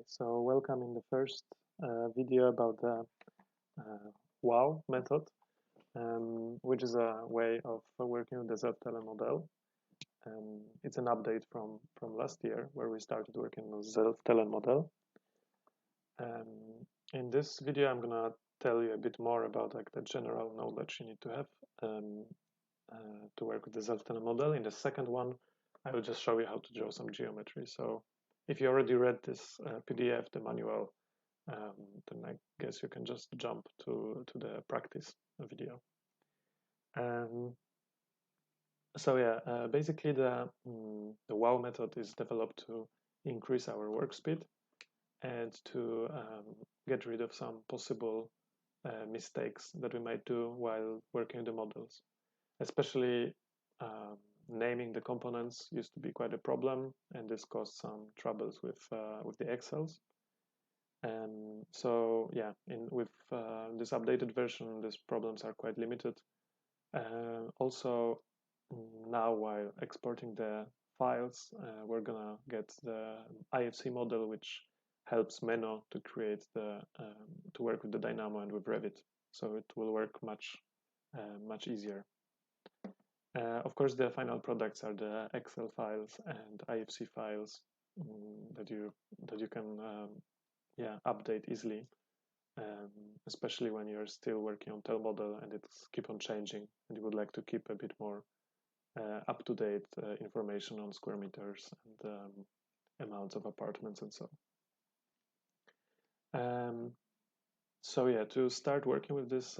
So welcome in the first video about the WOW method, which is a way of working with the Zelf-Tele model. It's an update from last year where we started working on the Zelf-Tele model. In this video, I'm gonna tell you a bit more about like the general knowledge you need to have to work with the Zelf-Tele model. In the second one, I will just show you how to draw some geometry. So if you already read this PDF, the manual, then I guess you can just jump to the practice video. So yeah, basically the WOW method is developed to increase our work speed and to get rid of some possible mistakes that we might do while working the models. Especially naming the components used to be quite a problem, and this caused some troubles with the Excels. So yeah, with this updated version, these problems are quite limited. Also, now while exporting the files, we're gonna get the IFC model, which helps Menno to create the to work with the Dynamo and with Revit. So it will work much easier. Of course, the final products are the Excel files and IFC files that you can update easily, especially when you're still working on Tel model and it's keep on changing and you would like to keep a bit more up-to-date information on square meters and amounts of apartments and so. So yeah, to start working with this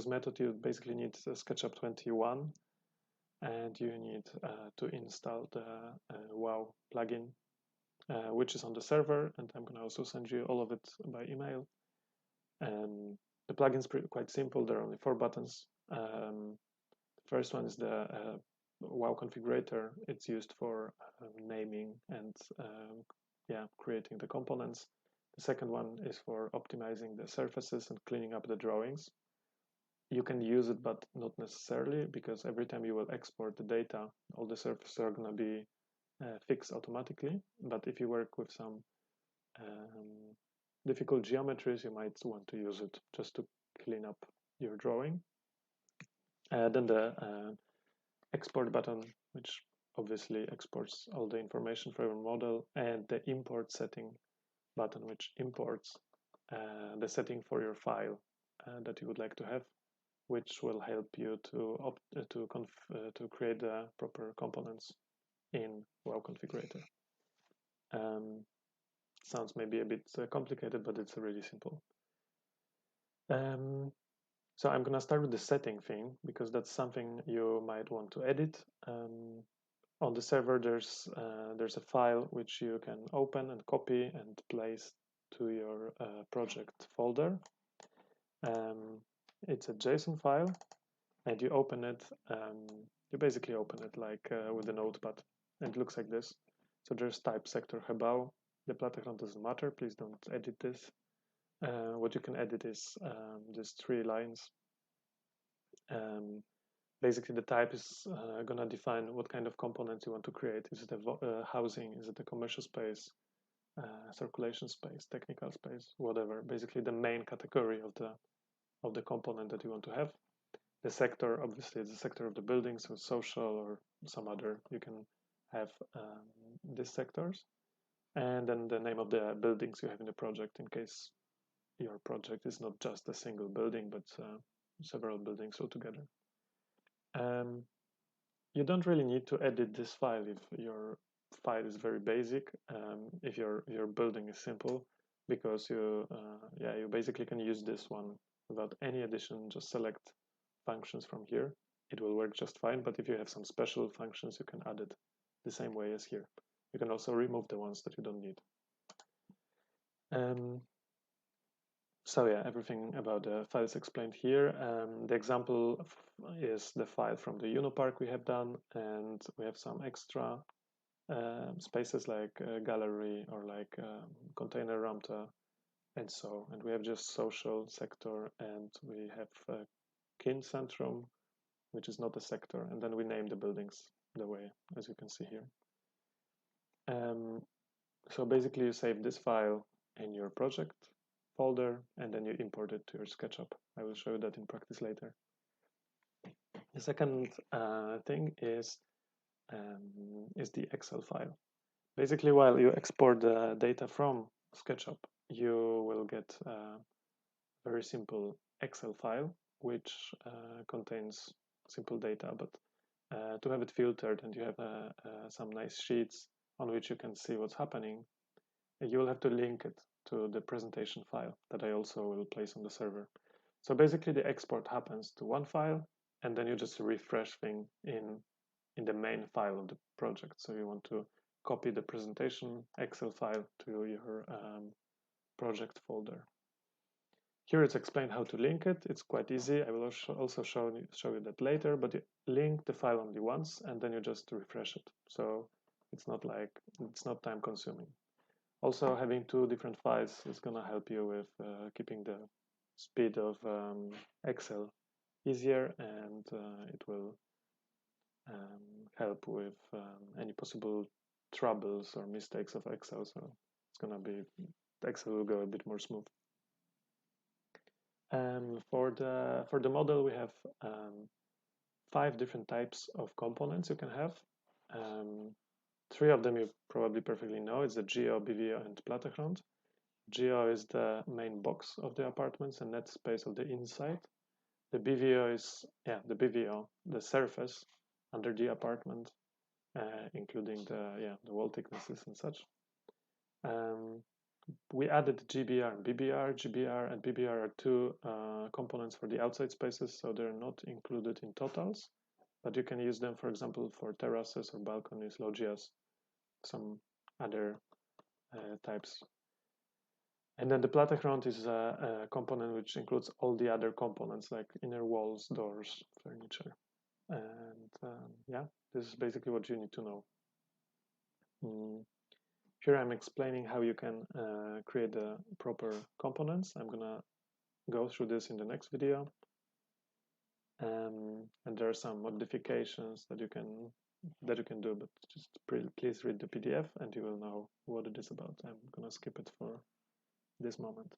method, you basically need SketchUp 21, and you need to install the WOW plugin, which is on the server, and I'm going to also send you all of it by email. The plugin is quite simple. There are only 4 buttons. The first one is the WOW configurator. It's used for naming and creating the components. The second one is for optimizing the surfaces and cleaning up the drawings. You can use it, but not necessarily, because every time you will export the data, all the surfaces are going to be fixed automatically. But if you work with some difficult geometries, you might want to use it just to clean up your drawing. Then the export button, which obviously exports all the information for your model, and the import setting button, which imports the setting for your file that you would like to have, which will help you to create the proper components in WOW configurator. Sounds maybe a bit complicated, but it's really simple. So I'm gonna start with the setting thing because that's something you might want to edit. On the server, there's a file which you can open and copy and place to your project folder. It's a JSON file, and you open it. You basically open it like with a notepad, and it looks like this. So there's type sector Hebao. The platform doesn't matter. Please don't edit this. What you can edit is just 3 lines. Basically, the type is going to define what kind of components you want to create. Is it a housing? Is it a commercial space? Circulation space, technical space, whatever. Basically, the main category of the component that you want to have. The sector, obviously, is the sector of the building, so social or some other. You can have these sectors, and then the name of the buildings you have in the project, in case your project is not just a single building, but several buildings altogether. You don't really need to edit this file if your file is very basic, if your building is simple, because you basically can use this one without any addition. Just select functions from here. It will work just fine, but if you have some special functions, you can add it the same way as here. You can also remove the ones that you don't need. So yeah, everything about the file is explained here. The example is the file from the UnoPark we have done, and we have some extra spaces like gallery or like container ramta and so. And we have just social sector, and we have Kind Centrum, which is not a sector, and then we name the buildings the way as you can see here. So basically you save this file in your project folder and then you import it to your SketchUp. I will show you that in practice later. The second thing is the Excel file. Basically, while you export the data from SketchUp, you will get a very simple Excel file which contains simple data, but to have it filtered and you have some nice sheets on which you can see what's happening, you will have to link it to the presentation file that I also will place on the server. So basically the export happens to one file and then you just refresh thing in the main file of the project. So you want to copy the presentation Excel file to your project folder. Here it's explained how to link it. It's quite easy. I will also show you that later, but you link the file only once and then you just refresh it. So it's not time consuming. Also, having two different files is going to help you with keeping the speed of Excel easier, and it will help with any possible troubles or mistakes of Excel. So it's going to be, Excel will go a bit more smooth. For the model, we have 5 different types of components you can have. 3 of them you probably perfectly know. It's the Geo, BVO, and Plattegrond. Geo is the main box of the apartments and net space of the inside. The BVO is the BVO, the surface under the apartment, including the wall thicknesses and such. We added GBR and BBR. GBR and BBR are 2 components for the outside spaces, so they're not included in totals, but you can use them, for example, for terraces or balconies, loggias, some other types. And then the Plattegrond is a component which includes all the other components like inner walls, doors, furniture. And this is basically what you need to know. Here I'm explaining how you can create the proper components. I'm gonna go through this in the next video. And there are some modifications that you can do, but just please read the PDF and you will know what it is about. I'm gonna skip it for this moment.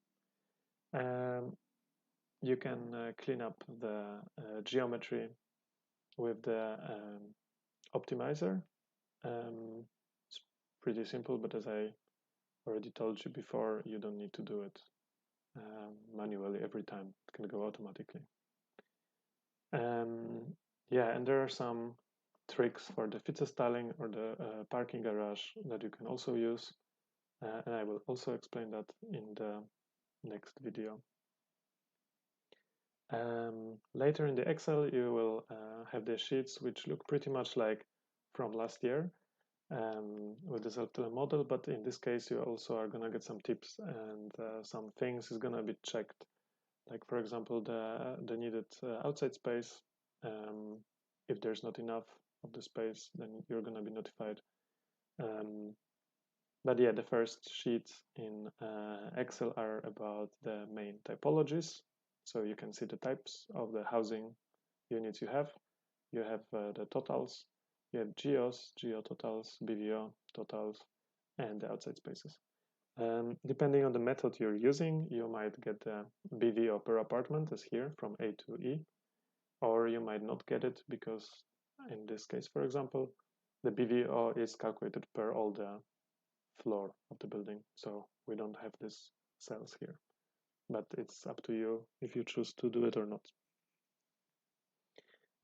You can clean up the geometry with the optimizer. It's pretty simple, but as I already told you before, you don't need to do it manually every time. It can go automatically. And there are some tricks for the Fitzenstalling or the parking garage that you can also use. And I will also explain that in the next video. Later in the Excel, you will have the sheets which look pretty much like from last year with the self-taught model, but in this case, you also are going to get some tips and some things is going to be checked. Like, for example, the needed outside space. If there's not enough of the space, then you're going to be notified. But yeah, the first sheets in Excel are about the main typologies. So you can see the types of the housing units you have. You have the totals. You have geos, geo totals, BVO totals, and the outside spaces. Depending on the method you're using, you might get the BVO per apartment as here from A to E, or you might not get it because in this case, for example, the BVO is calculated per all the floor of the building. So we don't have these cells here, but it's up to you if you choose to do it or not.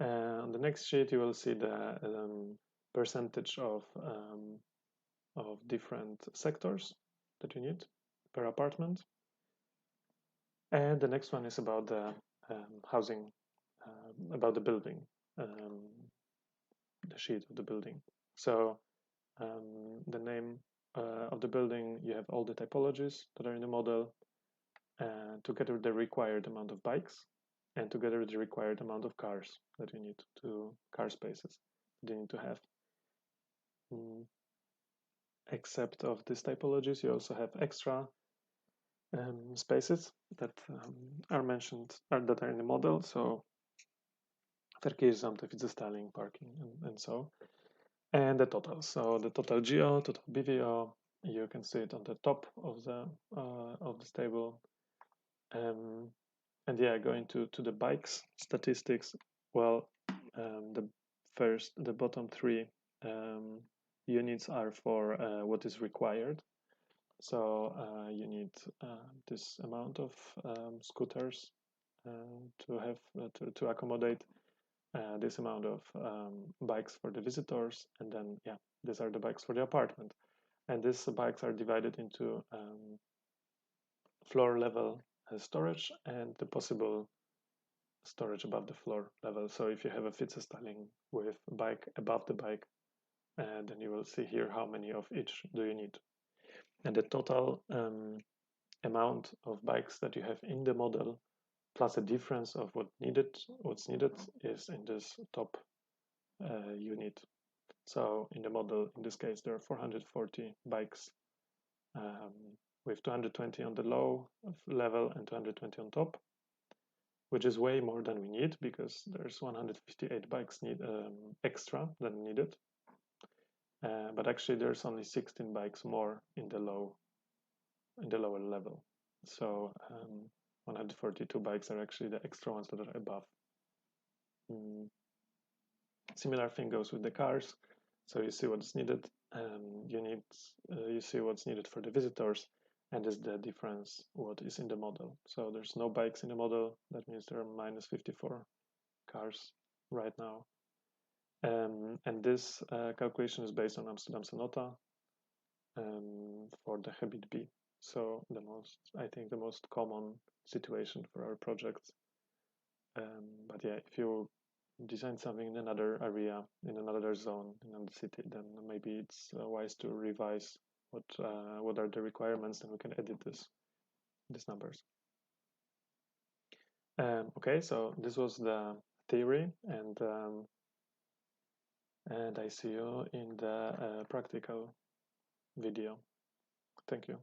On the next sheet, you will see the percentage of different sectors that you need per apartment. And the next one is about the housing, about the building, the sheet of the building. So the name of the building, you have all the typologies that are in the model, together with the required amount of bikes, and together with the required amount of cars that you need car spaces that you need to have. Except of these typologies, you also have extra spaces that are mentioned, that are in the model. So verkeersamt, Fitzenstalling, parking, and so. And the totals. So the total geo, total BVO, you can see it on the top of this table. And yeah, going to the bikes statistics. Well, the bottom three units are for what is required. So you need this amount of scooters to have to accommodate this amount of bikes for the visitors, and then yeah, these are the bikes for the apartment. And these bikes are divided into floor level storage and the possible storage above the floor level. So if you have a Fitze-Styling with a bike above the bike, then you will see here how many of each do you need. And the total amount of bikes that you have in the model plus a difference of what's needed is in this top unit. So in the model, in this case, there are 440 bikes with 220 on the low level and 220 on top, which is way more than we need because there's 158 bikes extra than needed. But actually, there's only 16 bikes more in the lower level. So 142 bikes are actually the extra ones that are above. Similar thing goes with the cars. So you see what's needed. You see what's needed for the visitors, and is the difference what is in the model. So there's no bikes in the model. That means there are minus 54 cars right now. And this calculation is based on Amsterdam Sonata for the Habit B. So I think the most common situation for our project. But yeah, if you design something in another area, in another zone, in another city, then maybe it's wise to revise what are the requirements, and we can edit these numbers. Okay, so this was the theory, and I see you in the practical video. Thank you.